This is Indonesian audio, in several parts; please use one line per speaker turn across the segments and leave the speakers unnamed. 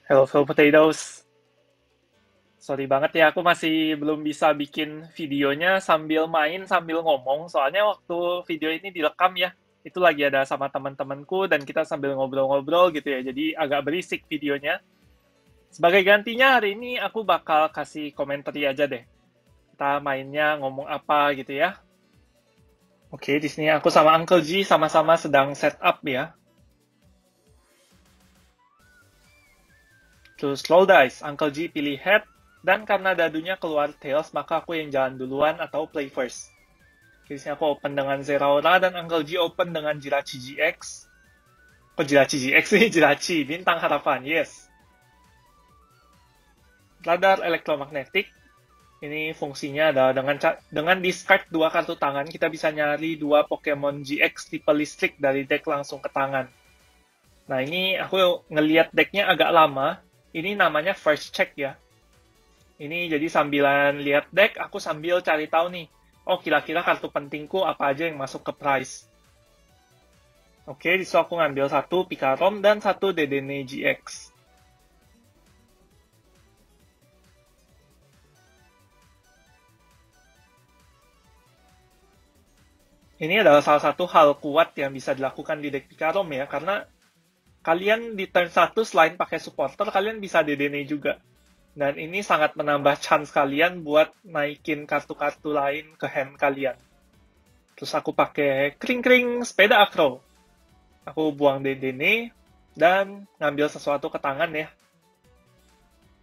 Hello, Hello Potatoes. Sorry banget ya, aku masih belum bisa bikin videonya sambil main, sambil ngomong. Soalnya waktu video ini direkam ya, itu lagi ada sama teman-temanku dan kita sambil ngobrol-ngobrol gitu ya. Jadi agak berisik videonya. Sebagai gantinya hari ini aku bakal kasih komentari aja deh. Kita mainnya ngomong apa gitu ya. Oke, di sini aku sama Uncle G sama-sama sedang setup ya. Terus roll dice, Uncle G pilih head, dan karena dadunya keluar tails, maka aku yang jalan duluan atau play first. Case-nya aku open dengan Zeraora dan Uncle G open dengan Jirachi GX. Kok Jirachi GX sih? Jirachi, Bintang Harapan, yes. Radar elektromagnetik. Ini fungsinya adalah dengan discard dua kartu tangan, kita bisa nyari dua Pokemon GX tipe listrik dari deck langsung ke tangan. Nah, ini aku ngeliat decknya agak lama. Ini namanya first check ya. Ini jadi sambilan lihat deck, aku sambil cari tahu nih. Oh, kira-kira kartu pentingku apa aja yang masuk ke prize. Oke, disitu aku ngambil satu Pikarom dan satu Dedenne GX. Ini adalah salah satu hal kuat yang bisa dilakukan di deck Pikarom ya, karena kalian di turn 1 selain pakai supporter, kalian bisa Dedenne juga. Dan ini sangat menambah chance kalian buat naikin kartu-kartu lain ke hand kalian. Terus aku pakai kring-kring sepeda acro. Aku buang Dedenne dan ngambil sesuatu ke tangan ya.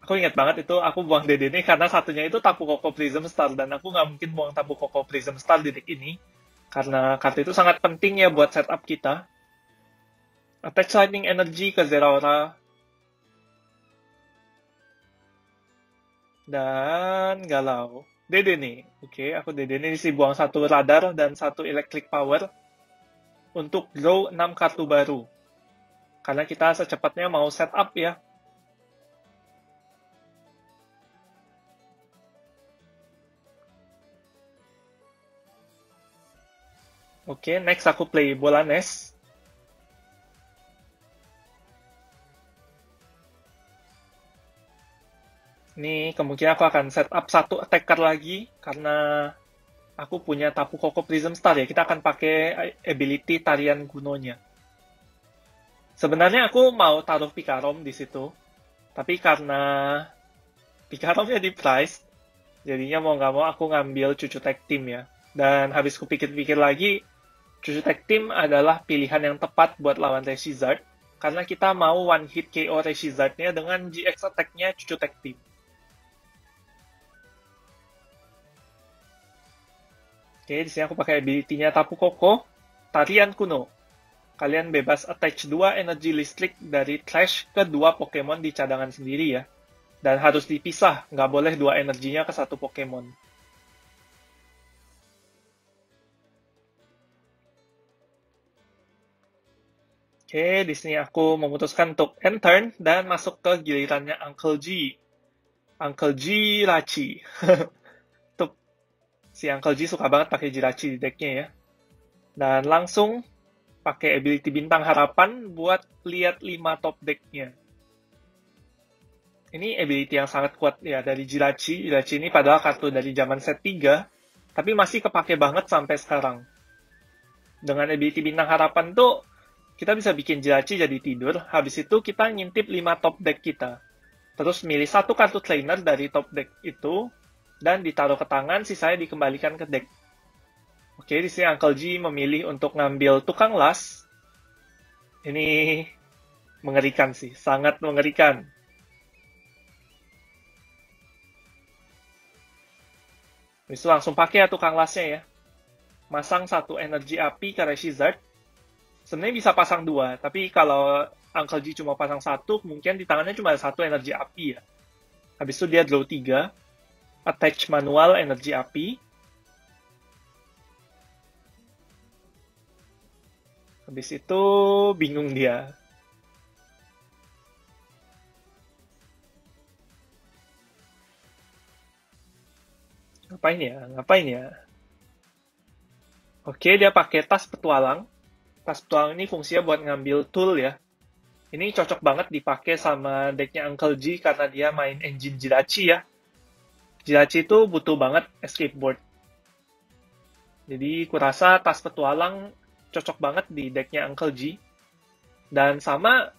Aku ingat banget itu aku buang Dedenne karena satunya itu Tapu Koko Prism Star dan aku nggak mungkin buang Tapu Koko Prism Star di deck ini karena kartu itu sangat penting ya buat setup kita. Attach Lightning Energy ke Zeraora dan galau. Dedenne. Oke, aku Dedenne isi buang satu radar dan satu electric power untuk draw 6 kartu baru. Karena kita secepatnya mau setup ya. Oke, next aku play bola Nest. Ini kemungkinan aku akan setup satu attacker lagi karena aku punya Tapu Koko Prism Star ya. Kita akan pakai ability tarian kunonya. Sebenarnya aku mau taruh Pikarom di situ, tapi karena Pikaromnya di price, jadinya mau nggak mau aku ngambil cucu tag team ya. Dan habis kupikir-pikir lagi, cucu tag team adalah pilihan yang tepat buat lawan Reshizard, karena kita mau one hit KO Reshizard-nya dengan GX attack-nya cucu tag team. Oke, di sini aku pakai ability-nya Tapu Koko, Tarian Kuno. Kalian bebas attach 2 energi listrik dari trash ke 2 Pokemon di cadangan sendiri ya. Dan harus dipisah, nggak boleh 2 energinya ke satu Pokemon. Oke, di sini aku memutuskan untuk end turn dan masuk ke gilirannya Uncle G. Uncle G Rachi. Tuh, si Uncle G suka banget pakai Jirachi di decknya ya. Dan langsung pakai ability Bintang Harapan buat lihat 5 top decknya. Ini ability yang sangat kuat ya dari Jirachi. Jirachi ini padahal kartu dari zaman set 3, tapi masih kepake banget sampai sekarang. Dengan ability Bintang Harapan tuh, kita bisa bikin Jirachi jadi tidur, habis itu kita ngintip 5 top deck kita. Terus milih satu kartu trainer dari top deck itu, dan ditaruh ke tangan, sisanya dikembalikan ke deck. Oke, di sini Uncle G memilih untuk ngambil Tukang Las. Ini mengerikan sih, sangat mengerikan. Habis itu langsung pakai ya Tukang Lasnya ya. Masang satu energi api ke Reshizard. Sebenarnya bisa pasang dua, tapi kalau Uncle G cuma pasang satu, mungkin di tangannya cuma ada satu energi api ya. Habis itu dia draw 3, attach manual energi api. Habis itu bingung dia. Ngapain ya? Ngapain ya? Oke, dia pakai tas petualang. Tas petualang ini fungsinya buat ngambil tool ya. Ini cocok banget dipakai sama decknya Uncle G karena dia main engine Jirachi ya. Jirachi itu butuh banget escape board. Jadi kurasa tas petualang cocok banget di decknya Uncle G. Dan sama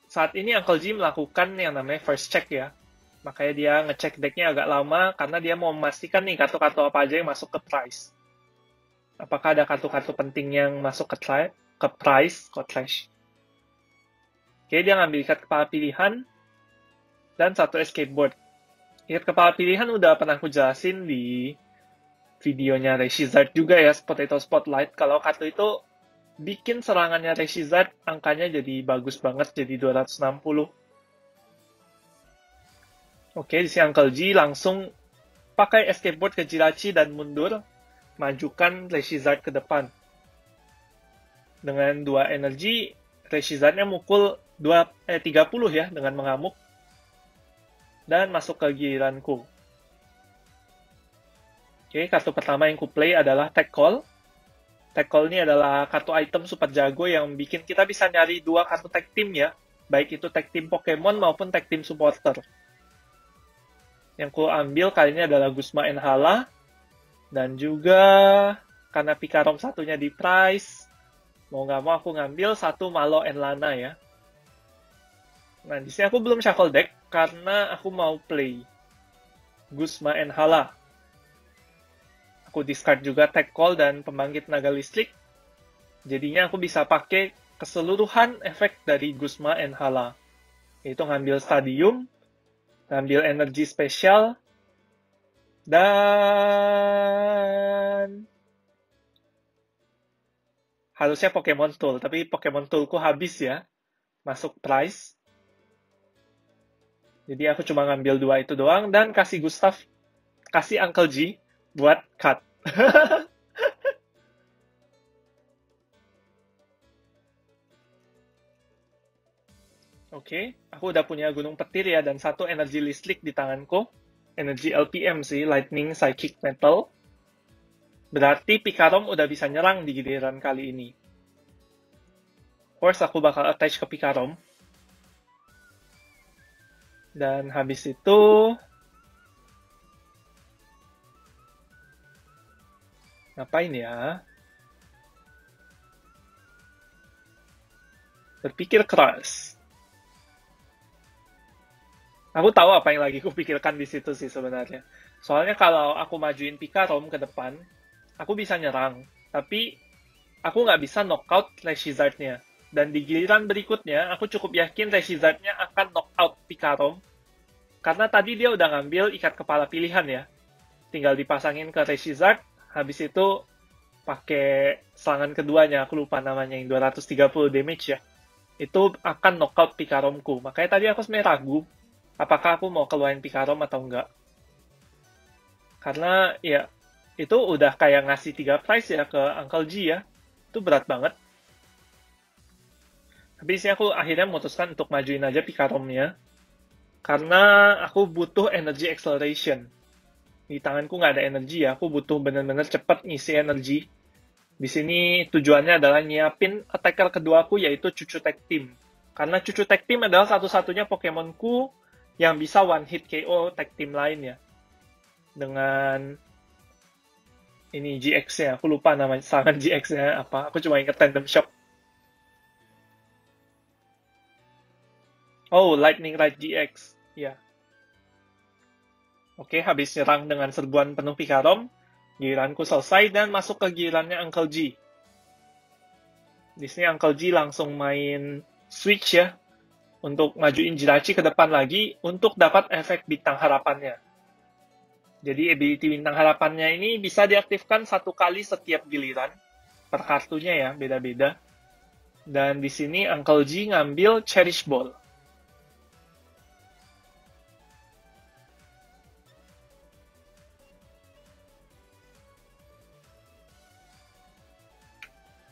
saat ini Uncle G melakukan yang namanya first check ya. Makanya dia ngecek decknya agak lama karena dia mau memastikan nih kartu-kartu apa aja yang masuk ke prize. Apakah ada kartu-kartu penting yang masuk ke prize, ke trash. Oke, dia ngambil ikat kepala pilihan dan satu escape board. Ikat kepala pilihan udah pernah aku jelasin di videonya Reshizard juga ya, Potato Spotlight. Kalau kartu itu bikin serangannya Reshizard angkanya jadi bagus banget, jadi 260. Oke, di sini Uncle G langsung pakai escape board ke Jirachi dan mundur, majukan Reshizard ke depan. Dengan 2 energi, Reshizardnya mukul 30 ya dengan mengamuk. Dan masuk ke giliranku. Oke, kartu pertama yang ku play adalah Tag Call. Tag Call ini adalah kartu item super jago yang bikin kita bisa nyari 2 kartu tag team ya. Baik itu tag team Pokemon maupun tag team supporter. Yang ku ambil kali ini adalah Guzma and Hala. Dan juga karena Pikarom satunya di price, mau nggak mau aku ngambil satu Malo and Lana ya. Nah, di sini aku belum shuffle deck karena aku mau play Guzma and Hala. Aku discard juga Tag Call dan Pembangkit Naga Listrik. Jadinya aku bisa pakai keseluruhan efek dari Guzma and Hala. Yaitu ngambil Stadium, ngambil energi spesial, dan harusnya Pokemon Tool, tapi Pokemon Toolku habis ya, masuk price. Jadi aku cuma ngambil 2 itu doang, dan kasih Uncle G buat cut. Oke, aku udah punya Gunung Petir ya, dan satu energi listrik di tanganku. Energi LPM sih, Lightning Psychic Metal. Berarti Pikarom udah bisa nyerang di giliran kali ini. Of course, aku bakal attach ke Pikarom. Dan habis itu, ngapain ya? Berpikir keras. Aku tahu apa yang lagi kupikirkan di situ sih sebenarnya. Soalnya kalau aku majuin Pikarom ke depan, aku bisa nyerang. Tapi aku nggak bisa knockout Reshizard-nya. Dan di giliran berikutnya, aku cukup yakin Reshizard-nya akan knockout Pikarom. Karena tadi dia udah ngambil ikat kepala pilihan ya. Tinggal dipasangin ke Reshizard, habis itu pakai serangan keduanya, aku lupa namanya, yang 230 damage ya. Itu akan knockout Pikaromku. Makanya tadi aku sebenarnya ragu, apakah aku mau keluarin Pikarom atau enggak. Karena ya, itu udah kayak ngasih 3 prize ya ke Uncle G ya. Itu berat banget. Tapi sih aku akhirnya memutuskan untuk majuin aja Pikaromnya. Karena aku butuh energy acceleration. Di tanganku nggak ada energi ya, aku butuh bener-bener cepat ngisi energi. Di sini tujuannya adalah nyiapin attacker keduaku yaitu Cucu Tag Team. Karena Cucu Tag Team adalah satu-satunya Pokemonku yang bisa one hit KO tag team lainnya. Dengan ini GX-nya, aku lupa nama serangan GX-nya apa. Aku cuma inget Tandem Shock. Oh, Lightning Ride GX. Ya. Oke, habis nyerang dengan serbuan penuh Pikarom, giliranku selesai dan masuk ke gilirannya Uncle G. Di sini Uncle G langsung main switch ya, untuk majuin Jirachi ke depan lagi untuk dapat efek bintang harapannya. Jadi ability bintang harapannya ini bisa diaktifkan 1 kali setiap giliran, per kartunya ya, beda-beda. Dan di sini Uncle G ngambil Cherish Ball.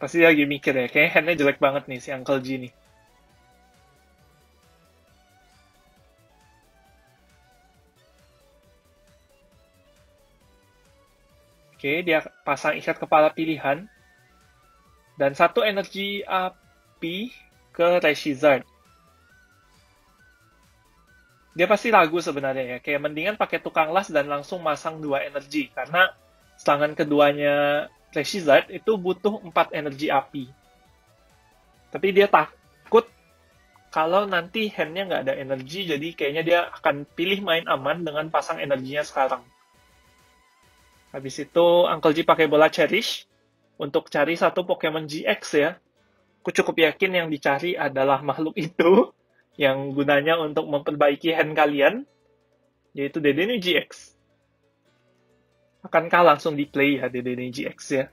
Pasti dia lagi mikir ya, kayaknya handnya jelek banget nih si Uncle G nih. Oke, dia pasang ikat kepala pilihan. Dan satu energi api ke Reshizard. dia pasti ragu sebenarnya ya. Kayak mendingan pakai tukang las dan langsung masang 2 energi. Karena serangan keduanya Reshizard itu butuh 4 energi api. Tapi dia takut kalau nanti handnya nggak ada energi, jadi kayaknya dia akan pilih main aman dengan pasang energinya sekarang. Habis itu Uncle G pakai bola Cherish untuk cari satu Pokemon GX ya. Aku cukup yakin yang dicari adalah makhluk itu yang gunanya untuk memperbaiki hand kalian, yaitu Dedenne GX. Akankah langsung di play ya Dedenne GX ya?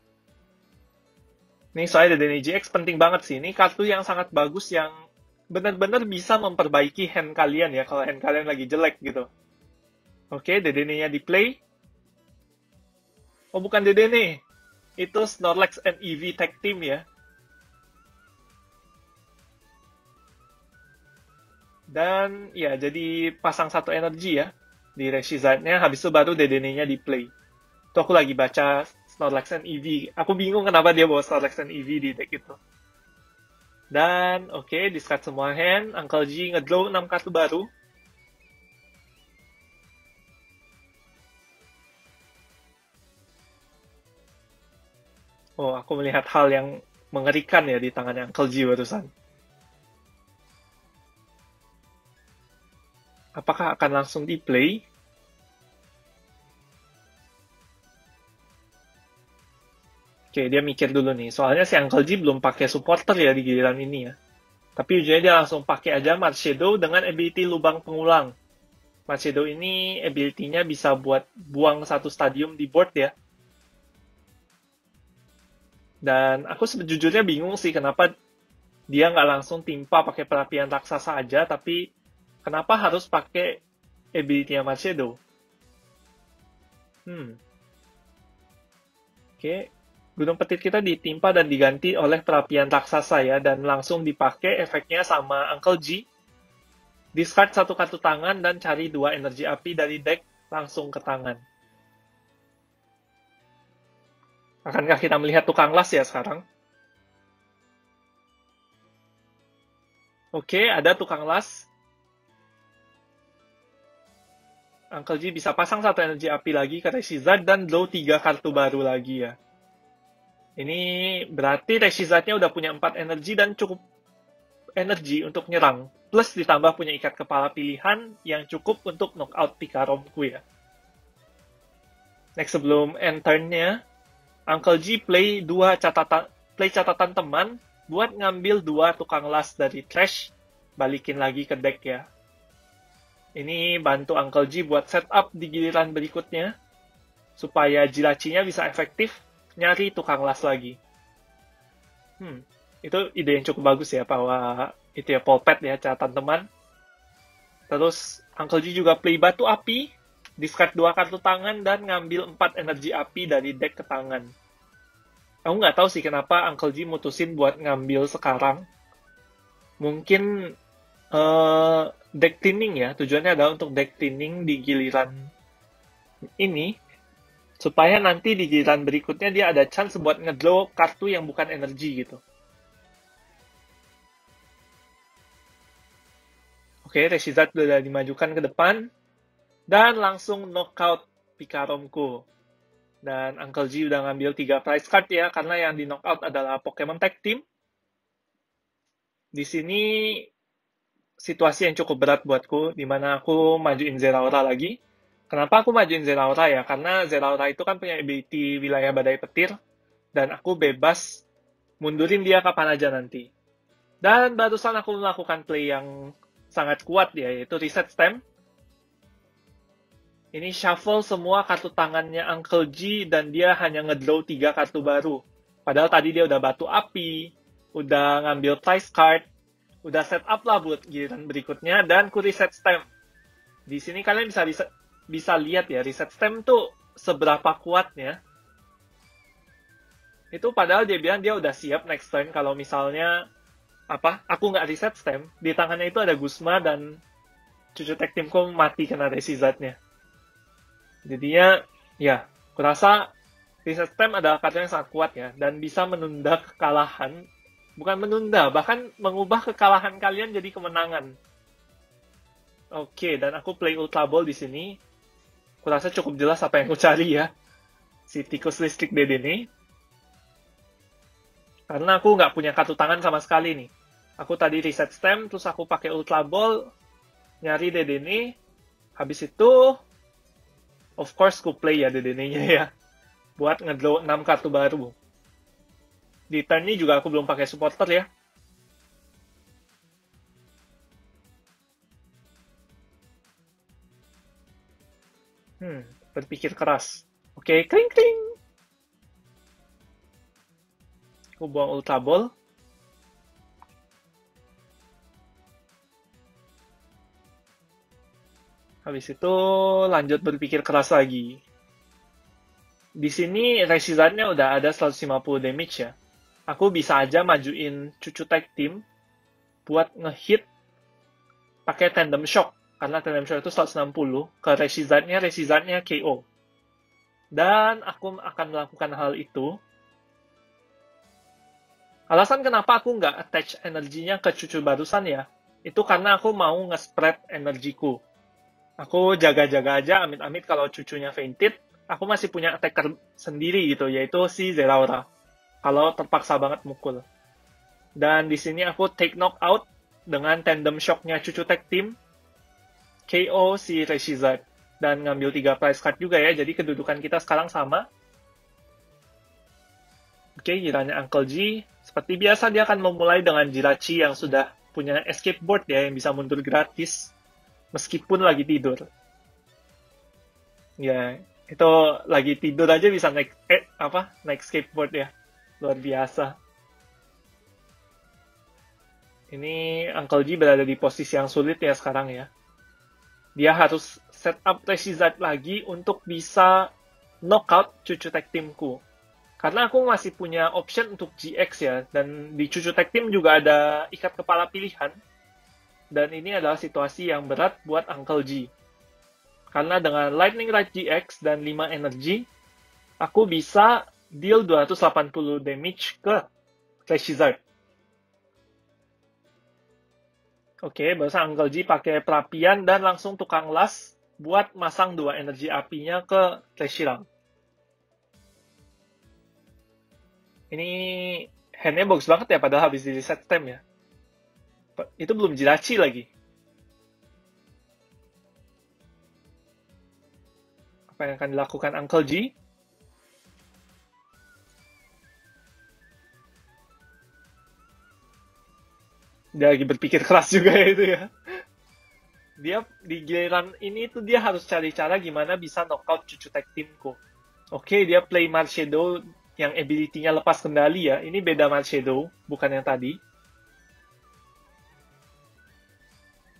Ini soalnya Dedenne GX penting banget sih. Ini kartu yang sangat bagus yang benar-benar bisa memperbaiki hand kalian ya kalau hand kalian lagi jelek gitu. Oke, Dedenne-nya di play. Oh, bukan Dedenne. Itu Snorlax and Eevee tag team ya. Dan ya, jadi pasang satu energi ya di Reshizard-nya, habis itu baru Dedenne-nya di play. Itu aku lagi baca Snorlax and Eevee. Aku bingung kenapa dia bawa Snorlax and Eevee di deck itu. Dan oke, discard semua hand. Uncle G ngedraw 6 kartu baru. Oh, aku melihat hal yang mengerikan ya di tangannya Uncle G barusan. Apakah akan langsung di play? Oke, dia mikir dulu nih. Soalnya si Uncle G belum pakai supporter ya di giliran ini ya. Tapi ujungnya dia langsung pakai aja Marshadow dengan ability lubang pengulang. Marshadow ini ability-nya bisa buat buang satu stadium di board ya. Dan aku sejujurnya bingung sih kenapa dia nggak langsung timpa pakai perapian raksasa aja, tapi kenapa harus pakai ability-nya Marshadow? Oke, Gunung Petir kita ditimpa dan diganti oleh perapian raksasa ya, dan langsung dipakai efeknya sama Uncle G. Discard satu kartu tangan dan cari 2 energi api dari deck langsung ke tangan. Akankah kita melihat tukang las ya sekarang? Oke, ada tukang las. Uncle G bisa pasang satu energi api lagi ke Reshizard dan draw 3 kartu baru lagi ya. Ini berarti Reshizard-nya udah punya 4 energi dan cukup energi untuk nyerang. Plus ditambah punya ikat kepala pilihan yang cukup untuk knockout Picaromku ya. Next sebelum end turn-nya, Uncle G play catatan teman buat ngambil 2 tukang las dari trash, balikin lagi ke deck ya. Ini bantu Uncle G buat setup di giliran berikutnya, supaya Jirachi-nya bisa efektif nyari tukang las lagi. Itu ide yang cukup bagus ya, bahwa itu ya Polpet ya, catatan teman. Terus Uncle G juga play batu api, discard 2 kartu tangan dan ngambil 4 energi api dari deck ke tangan. Aku nggak tahu sih kenapa Uncle G mutusin buat ngambil sekarang. Mungkin deck thinning ya, tujuannya adalah untuk deck thinning di giliran ini, supaya nanti di giliran berikutnya dia ada chance buat ngedraw kartu yang bukan energi gitu. Oke, Reshizard udah dimajukan ke depan, dan langsung knockout Picaromku. Dan Uncle G udah ngambil 3 prize card ya, karena yang di knockout adalah Pokemon Tag Team. Di sini situasi yang cukup berat buatku, di mana aku majuin Zeraora lagi. Kenapa aku majuin Zeraora ya? Karena Zeraora itu kan punya ability wilayah badai petir, dan aku bebas mundurin dia kapan aja nanti. Dan barusan aku melakukan play yang sangat kuat ya, yaitu Reset Stem. Ini shuffle semua kartu tangannya Uncle G, dan dia hanya ngedraw 3 kartu baru. Padahal tadi dia udah batu api, udah ngambil prize card, udah set up lah buat giliran berikutnya, dan ku reset stem. Di sini kalian bisa lihat ya, reset stem tuh seberapa kuatnya. Itu padahal dia bilang dia udah siap next turn kalau misalnya aku nggak reset stem, di tangannya itu ada Guzma dan cucu tag teamku mati kena Reshizard-nya. Jadinya, ya, kurasa reset stem adalah kartu yang sangat kuat ya, dan bisa menunda kekalahan. Bukan menunda, bahkan mengubah kekalahan kalian jadi kemenangan. Oke, dan aku play Ultra Ball di sini. Aku rasa cukup jelas apa yang aku cari ya. Si tikus listrik Dede nih. Karena aku nggak punya kartu tangan sama sekali nih. Aku tadi reset stem, terus aku pakai Ultra Ball, nyari Dede nih. Habis itu, of course, ku play ya Dede-nya ya. Buat ngedraw 6 kartu baru. Di turn ini juga aku belum pakai supporter ya. Berpikir keras. Oke, kling kling. Aku buang Ultra Ball. Habis itu lanjut berpikir keras lagi. Di sini resistance-nya udah ada 150 damage ya. Aku bisa aja majuin cucu tag team buat ngehit pakai tandem shock. Karena tandem shock itu 160 ke resistance-nya KO. Dan aku akan melakukan hal itu. Alasan kenapa aku nggak attach energinya ke cucu barusan ya, itu karena aku mau nge-spread energiku. Aku jaga-jaga aja, amit-amit kalau cucunya fainted, aku masih punya attacker sendiri gitu, yaitu si Zeraora. Kalau terpaksa banget mukul. Dan di sini aku take knockout dengan tandem shocknya cucu tag team, KO si Reshizard. Dan ngambil 3 prize card juga ya, jadi kedudukan kita sekarang sama. Oke, gilanya Uncle G. Seperti biasa, dia akan memulai dengan Jirachi yang sudah punya escape board ya, yang bisa mundur gratis, meskipun lagi tidur. Ya, itu lagi tidur aja bisa naik naik skateboard ya. Luar biasa. Ini Uncle G berada di posisi yang sulit ya sekarang ya. Dia harus setup Reshizard lagi untuk bisa knockout cucu tag teamku. Karena aku masih punya option untuk GX ya, dan di cucu tag team juga ada ikat kepala pilihan. Dan ini adalah situasi yang berat buat Uncle G. Karena dengan Lightning Ride GX dan 5 energi, aku bisa deal 280 damage ke Reshizard. Oke, barusan Uncle G pakai perapian dan langsung tukang las buat masang 2 energi apinya ke Reshiram. Ini handnya bagus banget ya, padahal habis di reset stem ya. Itu belum Jirachi lagi. Apa yang akan dilakukan Uncle G? Dia lagi berpikir keras juga ya itu ya. Dia di giliran ini tuh dia harus cari cara gimana bisa knockout cucu tag teamku. Oke, dia play Marshadow yang ability-nya lepas kendali ya. Ini beda Marshadow, bukan yang tadi.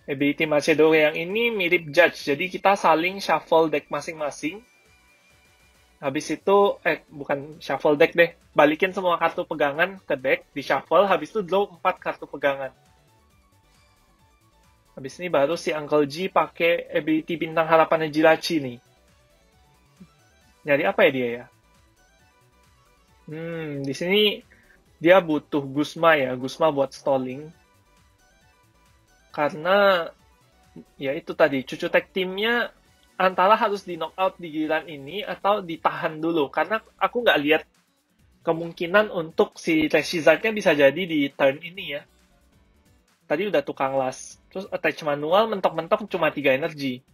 Ability Marshadow yang ini mirip Judge, jadi kita saling shuffle deck masing-masing. Habis itu, bukan shuffle deck deh, balikin semua kartu pegangan ke deck, di shuffle, habis itu draw 4 kartu pegangan. Habis ini baru si Uncle G pakai ability bintang harapannya Jirachi nih. Nyari apa ya dia ya? Di sini dia butuh Guzma ya, Guzma buat stalling. Karena ya itu tadi, cucu tag teamnya antara harus di knockout di giliran ini atau ditahan dulu. Karena aku nggak lihat kemungkinan untuk si Reshizard-nya bisa jadi di turn ini ya. Tadi udah tukang las. Terus attach manual mentok-mentok cuma 3 energi.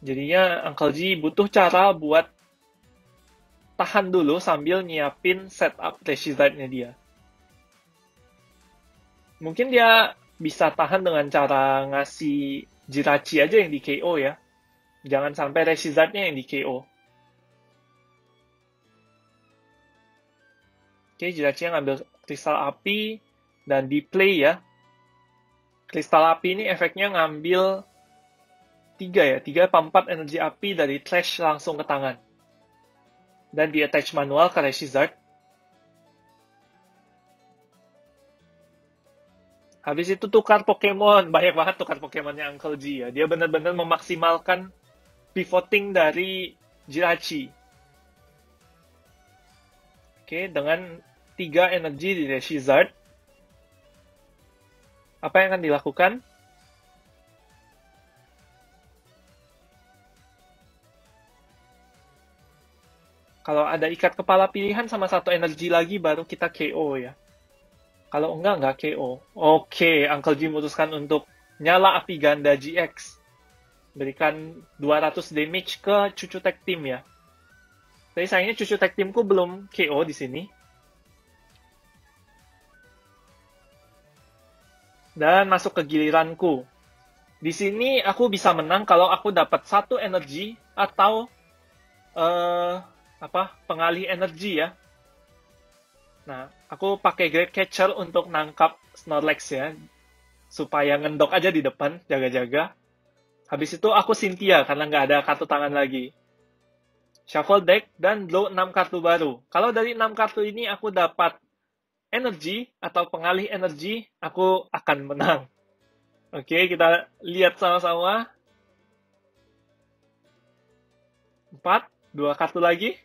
Jadinya Uncle G butuh cara buat tahan dulu sambil nyiapin setup Reshizard-nya dia. Mungkin dia bisa tahan dengan cara ngasih Jirachi aja yang di KO ya. Jangan sampai Reshizard-nya yang di KO. Oke, Jirachi yang ngambil kristal api dan di play ya. Kristal api ini efeknya ngambil 3 ya, 3 apa 4 energi api dari trash langsung ke tangan. Dan di attach manual ke Reshizard. Habis itu tukar Pokemon, banyak banget tukar Pokemonnya Uncle G ya. Dia benar-benar memaksimalkan pivoting dari Jirachi. Oke, dengan 3 energi di Reshizard. Apa yang akan dilakukan? Kalau ada ikat kepala pilihan sama satu energi lagi baru kita KO ya. Kalau enggak KO. Oke, Uncle Jim memutuskan untuk nyala api ganda GX. Berikan 200 damage ke cucu tag team ya. Tapi sayangnya cucu tag teamku belum KO di sini. Dan masuk ke giliranku. Di sini aku bisa menang kalau aku dapat satu energi atau pengalih energi ya. Nah, aku pakai Great Catcher untuk nangkap Snorlax ya, supaya ngendok aja di depan, jaga-jaga. Habis itu aku Cynthia karena nggak ada kartu tangan lagi. Shuffle deck dan draw 6 kartu baru. Kalau dari 6 kartu ini aku dapat energi atau pengalih energi, aku akan menang. Oke, kita lihat sama-sama. 4, 2 kartu lagi.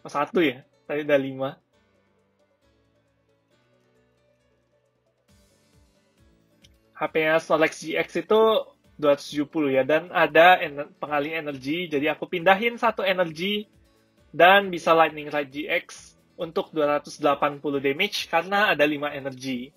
Oh, 1 ya, tadi udah 5. HP-nya Snorlax GX itu 270 ya, dan ada pengalih energi, jadi aku pindahin satu energi, dan bisa Lightning Ride GX untuk 280 damage karena ada 5 energi.